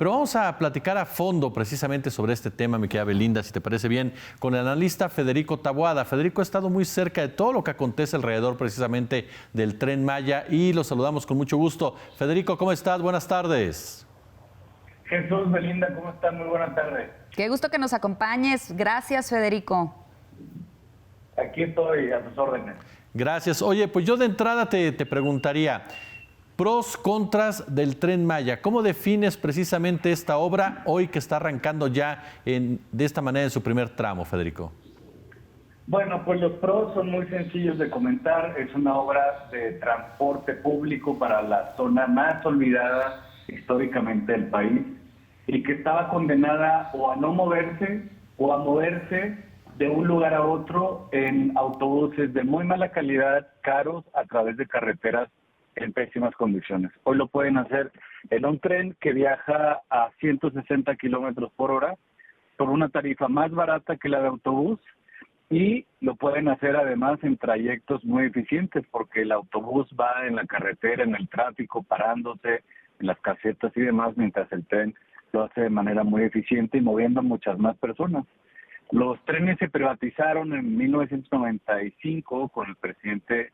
Pero vamos a platicar a fondo precisamente sobre este tema, mi querida Belinda, si te parece bien, con el analista Federico Taboada. Federico ha estado muy cerca de todo lo que acontece alrededor precisamente del Tren Maya y lo saludamos con mucho gusto. Federico, ¿cómo estás? Buenas tardes. Jesús, Belinda, ¿cómo están? Muy buenas tardes. Qué gusto que nos acompañes. Gracias, Federico. Aquí estoy a sus órdenes. Gracias. Oye, pues yo de entrada te preguntaría, pros, contras del Tren Maya. ¿Cómo defines precisamente esta obra hoy que está arrancando ya de esta manera en su primer tramo, Federico? Bueno, pues los pros son muy sencillos de comentar. Es una obra de transporte público para la zona más olvidada históricamente del país y que estaba condenada o a no moverse o a moverse de un lugar a otro en autobuses de muy mala calidad, caros, a través de carreteras en pésimas condiciones. Hoy lo pueden hacer en un tren que viaja a 160 kilómetros por hora por una tarifa más barata que la de autobús y lo pueden hacer además en trayectos muy eficientes porque el autobús va en la carretera, en el tráfico, parándose en las casetas y demás, mientras el tren lo hace de manera muy eficiente y moviendo a muchas más personas. Los trenes se privatizaron en 1995 con el presidente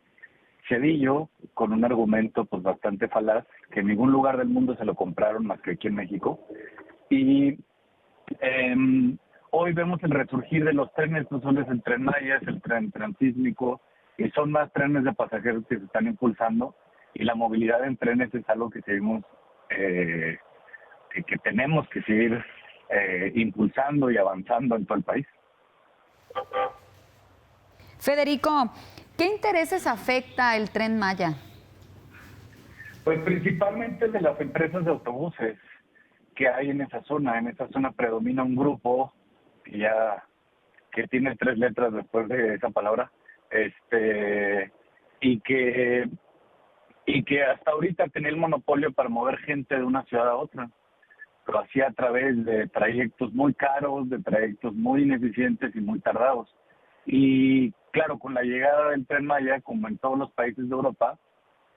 Zedillo, con un argumento pues bastante falaz, que en ningún lugar del mundo se lo compraron más que aquí en México. Y hoy vemos el resurgir de los trenes, no solo es el Tren Maya, es el tren transísmico, y son más trenes de pasajeros que se están impulsando, y la movilidad en trenes es algo que seguimos, que tenemos que seguir impulsando y avanzando en todo el país. Federico, ¿qué intereses afecta el Tren Maya? Pues principalmente de las empresas de autobuses que hay en esa zona. En esa zona predomina un grupo que tiene 3 letras después de esa palabra, y que hasta ahorita tenía el monopolio para mover gente de una ciudad a otra, pero hacía a través de trayectos muy caros, de trayectos muy ineficientes y muy tardados. Y claro, con la llegada del Tren Maya, como en todos los países de Europa,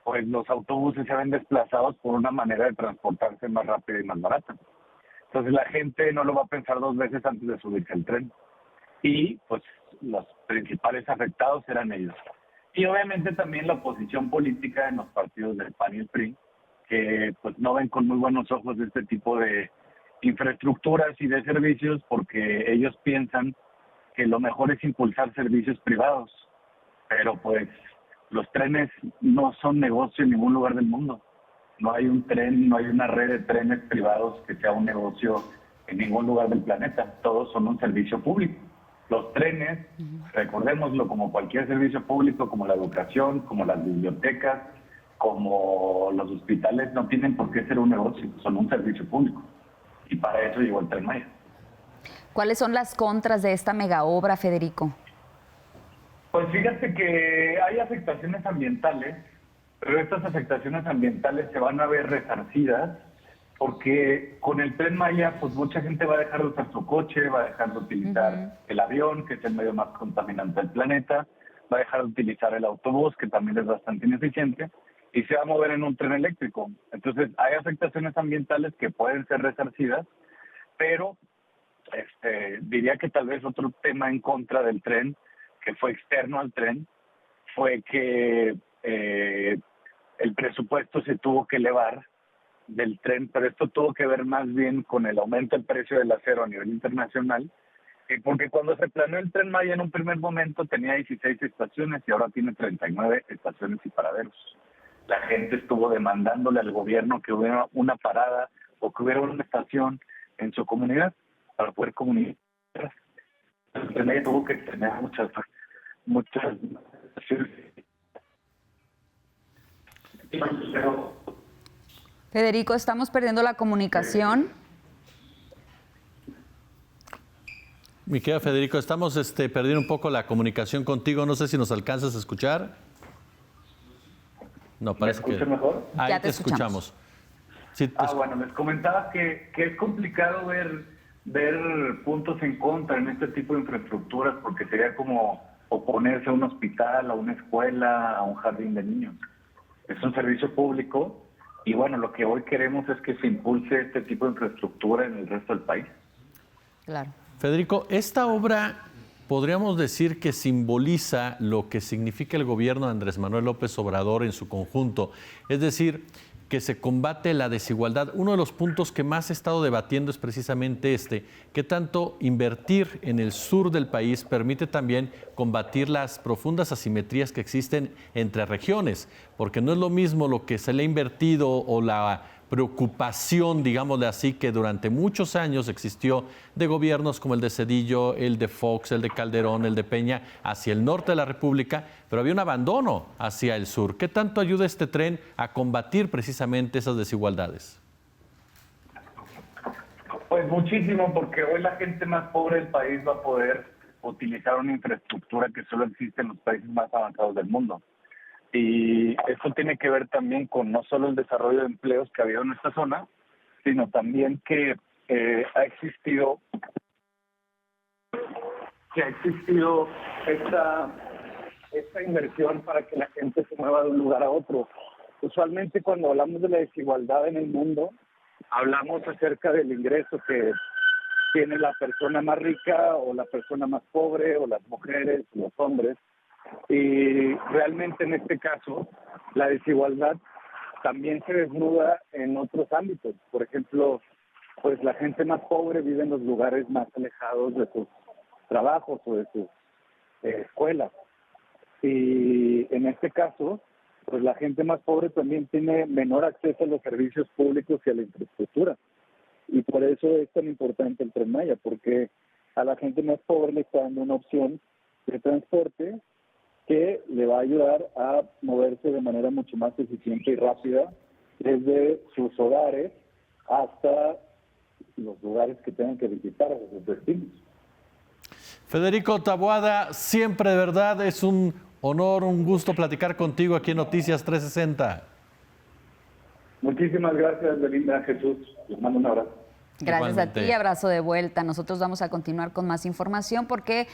pues los autobuses se ven desplazados por una manera de transportarse más rápida y más barata. Entonces la gente no lo va a pensar 2 veces antes de subirse al tren. Y pues los principales afectados eran ellos. Y obviamente también la oposición política en los partidos del PAN y el PRI, que pues no ven con muy buenos ojos este tipo de infraestructuras y de servicios porque ellos piensan que lo mejor es impulsar servicios privados, pero pues los trenes no son negocio en ningún lugar del mundo. No hay un tren, no hay una red de trenes privados que sea un negocio en ningún lugar del planeta. Todos son un servicio público. Los trenes, recordémoslo, como cualquier servicio público, como la educación, como las bibliotecas, como los hospitales, no tienen por qué ser un negocio, son un servicio público. Y para eso llegó el Tren Maya. ¿Cuáles son las contras de esta mega obra, Federico? Pues fíjate que hay afectaciones ambientales, pero estas afectaciones ambientales se van a ver resarcidas porque con el Tren Maya pues mucha gente va a dejar de usar su coche, va a dejar de utilizar el avión, que es el medio más contaminante del planeta, va a dejar de utilizar el autobús, que también es bastante ineficiente, y se va a mover en un tren eléctrico. Entonces hay afectaciones ambientales que pueden ser resarcidas, pero diría que tal vez otro tema en contra del tren, que fue externo al tren, fue que el presupuesto se tuvo que elevar del tren, pero esto tuvo que ver más bien con el aumento del precio del acero a nivel internacional, porque cuando se planeó el Tren Maya en un primer momento tenía 16 estaciones y ahora tiene 39 estaciones y paraderos. La gente estuvo demandándole al gobierno que hubiera una parada o que hubiera una estación en su comunidad para poder comunicar. El Tren Maya tuvo que tener muchas estaciones. Federico, estamos perdiendo la comunicación. Mi querido Federico, estamos perdiendo un poco la comunicación contigo. No sé si nos alcanzas a escuchar. No, parece que... mejor? Ahí Ya te escuchamos. Sí, Bueno, les comentaba que es complicado ver puntos en contra en este tipo de infraestructuras porque sería como oponerse a un hospital, a una escuela, a un jardín de niños. Es un servicio público Y bueno, lo que hoy queremos es que se impulse este tipo de infraestructura en el resto del país. Claro. Federico, esta obra podríamos decir que simboliza lo que significa el gobierno de Andrés Manuel López Obrador en su conjunto, es decir, que se combate la desigualdad. Uno de los puntos que más he estado debatiendo es precisamente que tanto invertir en el sur del país permite también combatir las profundas asimetrías que existen entre regiones, porque no es lo mismo lo que se le ha invertido o la preocupación, digámosle así, que durante muchos años existió de gobiernos como el de Zedillo, el de Fox, el de Calderón, el de Peña, hacia el norte de la República, pero había un abandono hacia el sur. ¿Qué tanto ayuda este tren a combatir precisamente esas desigualdades? Pues muchísimo, porque hoy la gente más pobre del país va a poder utilizar una infraestructura que solo existe en los países más avanzados del mundo. Y esto tiene que ver también con no solo el desarrollo de empleos que ha habido en esta zona, sino también que ha existido esta inversión para que la gente se mueva de un lugar a otro. Usualmente cuando hablamos de la desigualdad en el mundo, hablamos acerca del ingreso que tiene la persona más rica o la persona más pobre o las mujeres, los hombres. Y realmente en este caso la desigualdad también se desnuda en otros ámbitos. Por ejemplo, pues la gente más pobre vive en los lugares más alejados de sus trabajos o de sus escuelas. Y en este caso, pues la gente más pobre también tiene menor acceso a los servicios públicos y a la infraestructura. Y por eso es tan importante el Tren Maya, porque a la gente más pobre le está dando una opción de transporte que le va a ayudar a moverse de manera mucho más eficiente y rápida desde sus hogares hasta los lugares que tengan que visitar, a sus destinos. Federico Taboada, siempre de verdad es un honor, un gusto platicar contigo aquí en Noticias 360. Muchísimas gracias, Belinda, Jesús. Les mando un abrazo. Gracias Igualmente. a ti, abrazo de vuelta. Nosotros vamos a continuar con más información porque